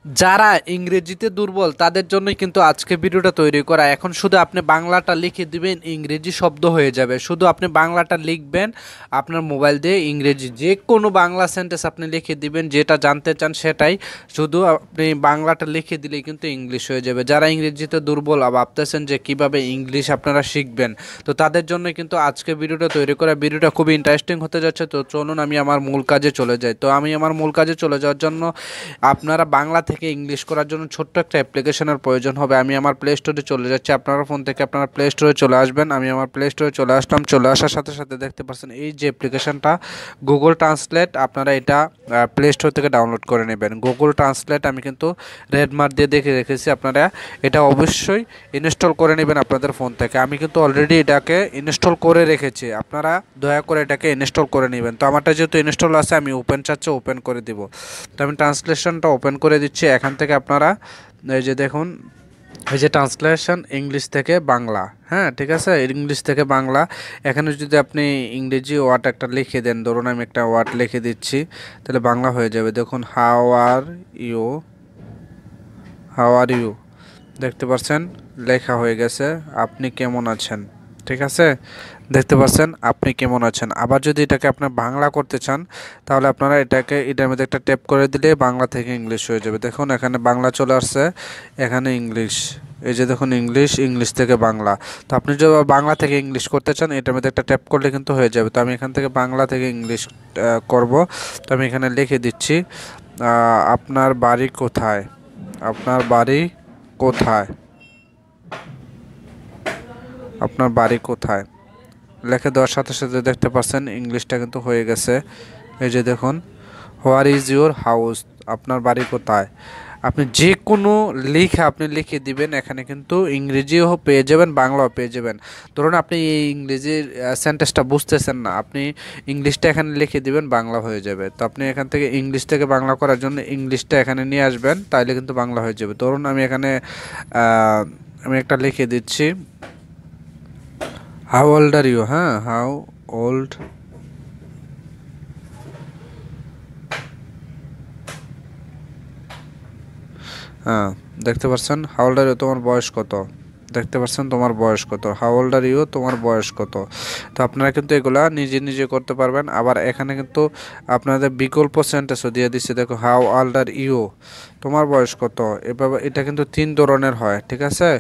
যারা ইংরেজিতে দুর্বল তাদের জন্যই কিন্তু আজকে ভিডিওটা তৈরি করা। এখন শুধু আপনি বাংলাটা লিখে দিবেন, ইংরেজি শব্দ হয়ে যাবে। শুধু আপনি বাংলাটা লিখবেন, আপনার মোবাইল দিয়ে ইংরেজি যে কোনো বাংলা সেন্টেন্স আপনি লিখে দিবেন, যেটা জানতে চান সেটাই। শুধু আপনি বাংলাটা লিখে দিলেই কিন্তু ইংলিশ হয়ে যাবে। যারা ইংরেজিতে দুর্বল ভাবতেছেন যে কিভাবে ইংলিশ আপনারা শিখবেন, তো তাদের জন্য কিন্তু আজকে ভিডিওটা তৈরি করা। ভিডিওটা খুবই ইন্টারেস্টিং হতে যাচ্ছে। তো চলুন আমি আমার মূল কাজে চলে যাই। তো আমি আমার মূল কাজে চলে যাওয়ার জন্য আপনারা বাংলা থেকে ইংলিশ করার জন্য ছোট্ট একটা অ্যাপ্লিকেশনের প্রয়োজন হবে। আমি আমার প্লে স্টোরে চলে যাচ্ছি। আপনারা ফোন থেকে আপনারা প্লে স্টোরে চলে আসবেন। আমি আমার প্লে স্টোরে চলে আসলাম। চলে আসার সাথে সাথে দেখতে পাচ্ছেন এই যে অ্যাপ্লিকেশনটা গুগল ট্রান্সলেট, আপনারা এটা প্লে স্টোর থেকে ডাউনলোড করে নেবেন। গুগল ট্রান্সলেট আমি কিন্তু রেড মার্ক দিয়ে দেখে রেখেছি, আপনারা এটা অবশ্যই ইনস্টল করে নেবেন আপনাদের ফোন থেকে। আমি কিন্তু অলরেডি এটাকে ইনস্টল করে রেখেছি, আপনারা দয়া করে এটাকে ইনস্টল করে নেবেন। তো আমারটা যেহেতু ইনস্টল আছে, আমি ওপেন চাচ্ছি, ওপেন করে দিব। তো আমি ট্রান্সলেশনটা ওপেন করে দিচ্ছি। এখান থেকে আপনারা এই যে দেখুন, এই যে ট্রান্সলেশন ইংলিশ থেকে বাংলা, হ্যাঁ ঠিক আছে, ইংলিশ থেকে বাংলা। এখানে যদি আপনি ইংরেজি ওয়ার্ড একটা লিখে দেন, ধরুন আমি একটা ওয়ার্ড লিখে দিচ্ছি, তাহলে বাংলা হয়ে যাবে। দেখুন how are you, how are you, দেখতে পাচ্ছেন লেখা হয়ে গেছে। আপনি কেমন আছেন, ঠিক আছে, দেখতে পাচ্ছেন আপনি কেমন আছেন। আবার যদি এটাকে আপনি বাংলা করতে চান, তাহলে আপনারা এটাকে এটার মধ্যে একটা ট্যাপ করে দিলে বাংলা থেকে ইংলিশ হয়ে যাবে। দেখুন এখানে বাংলা চলে আসছে, এখানে ইংলিশ, এই যে দেখুন ইংলিশ, ইংলিশ থেকে বাংলা। তো আপনি যদি বাংলা থেকে ইংলিশ করতে চান, এটার মধ্যে একটা ট্যাপ করলে কিন্তু হয়ে যাবে। তো আমি এখান থেকে বাংলা থেকে ইংলিশ করব। তো আমি এখানে লিখে দিচ্ছি, আপনার বাড়ি কোথায়, আপনার বাড়ি কোথায়, আপনার বাড়ি কোথায়, লেখে দেওয়ার সাথে সাথে দেখতে পাচ্ছেন ইংলিশটা কিন্তু হয়ে গেছে। এই যে দেখুন হোয়ার ইজ ইউর হাউস, আপনার বাড়ি কোথায়। আপনি যে কোনো লিখে আপনি লিখে দিবেন, এখানে কিন্তু ইংরেজিও পেয়ে যাবেন, বাংলাও পেয়ে যাবেন। ধরুন আপনি এই ইংরেজির সেন্টেন্সটা বুঝতেছেন না, আপনি ইংলিশটা এখানে লিখে দিবেন, বাংলা হয়ে যাবে। তো আপনি এখান থেকে ইংলিশ থেকে বাংলা করার জন্য ইংলিশটা এখানে নিয়ে আসবেন, তাইলে কিন্তু বাংলা হয়ে যাবে। ধরুন আমি এখানে আমি একটা লিখে দিচ্ছি, হাউ ওল্ড আর ইউ, হ্যাঁ হাউ ওল্ড, হ্যাঁ দেখতে পাচ্ছেন হাউ ওল্ড আর ইউ, তোমার বয়স কত, দেখতে পাচ্ছেন তোমার বয়স কত, হাউ ওল্ড আর ইউ, তোমার বয়স কত। তো আপনারা কিন্তু এগুলা নিজে নিজে করতে পারবেন। আবার এখানে কিন্তু আপনাদের বিকল্প সেন্টেন্সও দিয়ে দিচ্ছে, দেখো হাউ ওল্ড আর ইউ, তোমার বয়স কত। এভাবে এটা কিন্তু 3 ধরনের হয়, ঠিক আছে।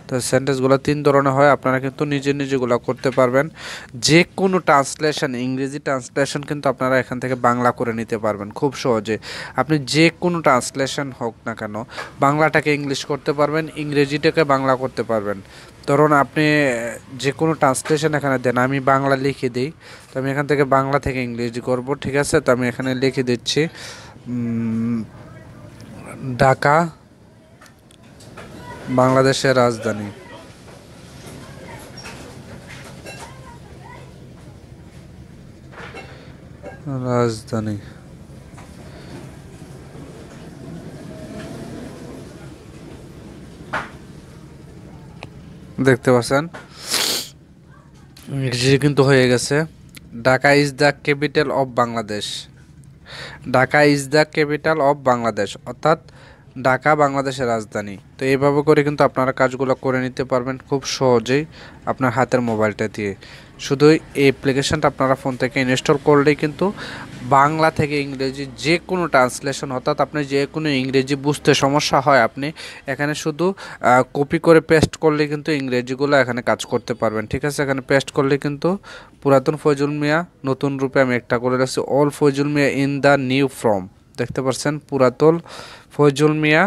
তো সেন্টেন্সগুলো 3 ধরনের হয়, আপনারা কিন্তু নিজে নিজেগুলো করতে পারবেন। যে কোনো ট্রান্সলেশন, ইংরেজি ট্রান্সলেশন কিন্তু আপনারা এখান থেকে বাংলা করে নিতে পারবেন খুব সহজে। আপনি যে কোনো ট্রান্সলেশন হোক না কেন, বাংলাটাকে ইংলিশ করতে পারবেন, ইংরেজিটাকে বাংলা করতে পারবেন। ধরুন আপনি যে কোনো ট্রান্সলেশন এখানে দেন, আমি বাংলা লিখে দিই, তো আমি এখান থেকে বাংলা থেকে ইংরেজি করব, ঠিক আছে। তো আমি এখানে লিখে দিচ্ছি ঢাকা বাংলাদেশের রাজধানী, রাজধানী, দেখতে পাচ্ছেন ইংরেজি কিন্তু হয়ে গেছে। Dhaka is the capital of Bangladesh, Dhaka is the capital of Bangladesh, অর্থাৎ ঢাকা বাংলাদেশের রাজধানী। তো এইভাবে করে কিন্তু আপনারা কাজগুলো করে নিতে পারবেন খুব সহজেই আপনার হাতের মোবাইলটা দিয়ে। শুধু এই অ্যাপ্লিকেশনটা আপনারা ফোন থেকে ইনস্টল করলেই কিন্তু বাংলা থেকে ইংরেজি যে কোনো ট্রান্সলেশন, অর্থাৎ আপনি যে কোনো ইংরেজি বুঝতে সমস্যা হয়, আপনি এখানে শুধু কপি করে পেস্ট করলে কিন্তু ইংরেজিগুলো এখানে কাজ করতে পারবেন, ঠিক আছে। এখানে পেস্ট করলে কিন্তু পুরাতন ফয়জুল মিয়া নতুন রূপে আমি একটা করে রাখছি, old Faizul Mia in the new form, দেখতে পাচ্ছেন পুরাতন ফয়জুল মিয়া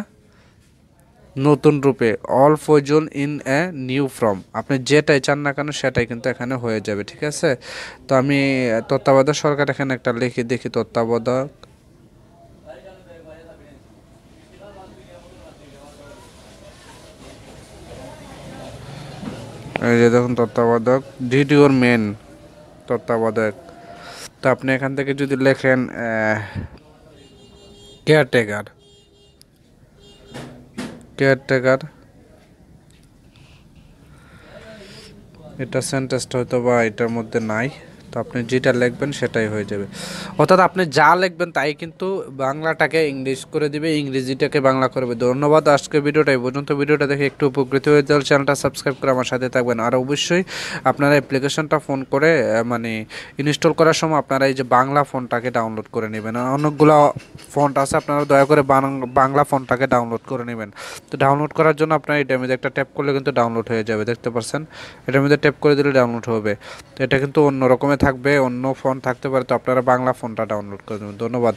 নতুন রূপে, old Faizul in a new form. আপনি যেটাই চান না কেন সেটাই কিন্তু এখানে হয়ে যাবে, ঠিক আছে। তো আমি তত্ত্বাবধায়ক সরকার এখানে একটা লিখে দেখি, তত্ত্বাবধায়ক, এই যে দেখুন তত্ত্বাবধায়ক, ডিড ইউর মেন, তত্ত্বাবধায়ক। তো আপনি এখান থেকে যদি লেখেন কেয়ারটেকার, কেয়ারটেকার, এটা সেন্টেন্সটা হয়তো বা এটার মধ্যে নাই, তো আপনি যেটা লিখবেন সেটাই হয়ে যাবে, অর্থাৎ আপনি যা লিখবেন তাই কিন্তু বাংলাটাকে ইংলিশ করে দিবে, ইংরেজিটাকে বাংলা করবে। ধন্যবাদ, আজকের ভিডিওটা এই পর্যন্ত। ভিডিওটা দেখে একটু উপকৃত হয়ে যাওয়ার চ্যানেলটা সাবস্ক্রাইব করে আমার সাথে থাকবেন। আর অবশ্যই আপনারা অ্যাপ্লিকেশনটা ফোন করে মানে ইনস্টল করার সময় আপনারা এই যে বাংলা ফোনটাকে ডাউনলোড করে নেবেন। অনেকগুলো ফন্ট আছে, আপনারা দয়া করে বাংলা ফোনটাকে ডাউনলোড করে নেবেন। তো ডাউনলোড করার জন্য আপনারা এটার মধ্যে একটা ট্যাপ করলে কিন্তু ডাউনলোড হয়ে যাবে, দেখতে পাচ্ছেন এটার মধ্যে ট্যাপ করে দিলে ডাউনলোড হবে। তো এটা কিন্তু অন্য রকমের থাকবে, অন্য ফোন থাকতে পারে, তো আপনারা বাংলা ফোনটা ডাউনলোড করে দেবেন। ধন্যবাদ।